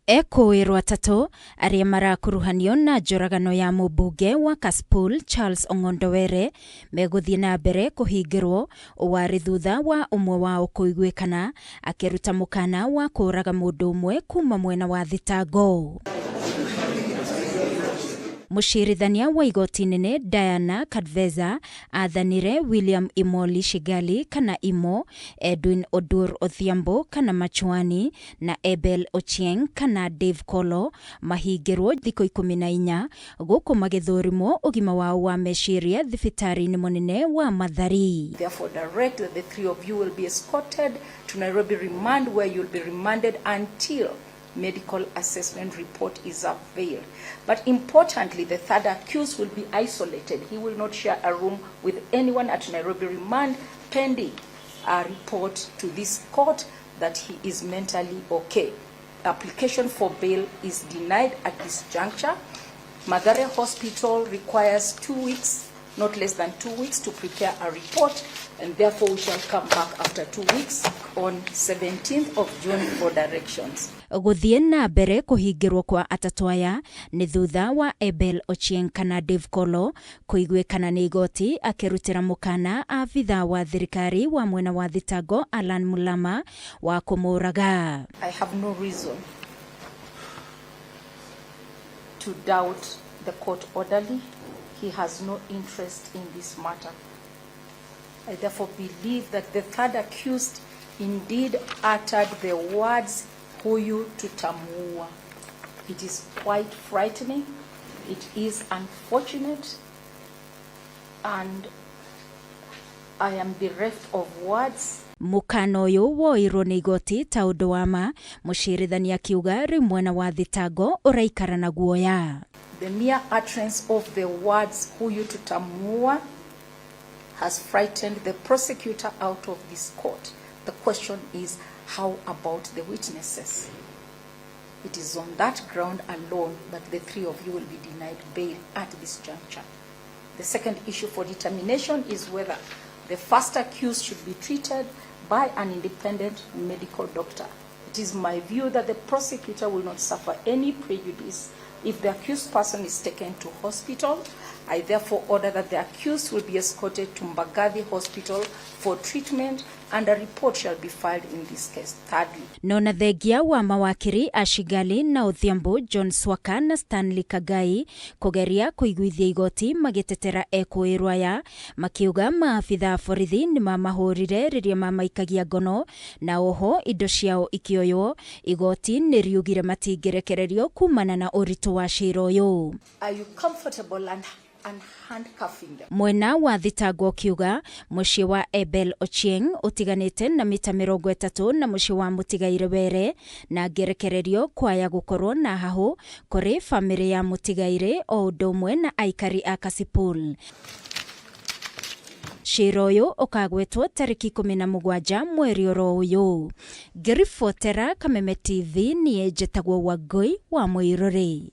EKUIRWO ATATU ARIA MARAKURUHANIO na NJURAGANO ya MUMBUNGE wa KASPUL Charles ONG'ONDO MEGUTHII NAMBERE KUHINGIRWO wari thutha wa umwe wao kuiguikana akiruta mukana wa kuraga mundu umwe kuma mwena wa thitango. Mucirithania wa igoti nene Diana KADVEZA athanire William Imoli Shigali kana Imo, Edwin Odur Odhiambo kana Machuani na Abel Ochieng kana Dave Kolo mahingirwo thiku 14 guku magithurimwo ugima wao wa meciiria THIBITARI-INI munene wa MATHARI. Therefore direct that the three of you will be escorted to Nairobi remand, where you will be remanded until medical assessment report is availed. But importantly, the third accused will be isolated. He will not share a room with anyone at Nairobi remand pending a report to this court that he is mentally okay. Application for bail is denied at this juncture. MAGITHURIMWO Hospital requires 2 weeks, not less than 2 weeks, to prepare a report, and therefore we shall come back after 2 weeks on 17th of June for directions. Guthii nambere kuhingirwo kwa atatu aya ni thutha wa Abel Ochieng kana Dave Kolo kuiguikana ni Igoti akirutira mukana afitha wa thirikari wa mwena wa thitango Alan Mulama wa kumuraga. I have no reason to doubt the court orderly. He has no interest in this matter. I therefore believe that the third accused indeed uttered the words "huyu tutamuua." It is quite frightening. It is unfortunate, and I am bereft of words. Mukano uyu woirwo ni Igoti ta undu wa ma, mucirithania akiuga rimwe na wa thitango uraikara na guoya. The mere utterance of the words "huyu tutamuua" has frightened the prosecutor out of this court. The question is, how about the witnesses? It is on that ground alone that the three of you will be denied bail at this juncture. The second issue for determination is whether the first accused should be treated by an independent medical doctor. It is my view that the prosecutor will not suffer any prejudice if the accused person is taken to hospital. I therefore order that the accused will be escorted to MUMBUNGE Hospital for treatment, and a report shall be filed in this case. Thirdly, nona thengia wa mawakiri Ashigali na Odhiambo John Swaka na Stanley Kagai kugeria kuiguithia Igoti magitetera EKUIRWO aya makiuga maafitha borithi ni mamahurire riria mamaikagia ngono na oho indo ciao ikioywo. Igoti ni riugire matingerekererio kumana na uritu wa cira uyu. Are you comfortable and handcuffing them? Mwena wa thitango kiuga mucii wa Abel Ochieng utiganite na mita 30 na mucii wa Mutigaire were na ngerekererio kwaya gukorwo na hahu kuri family ya Mutigaire o undu umwe na aikari a KASPUL. Cira uyu ukagwetwo tariki 17 mweri oro uyu. Ngiribotera Kameme TV ni njitagwo Wangui wa Muiruri.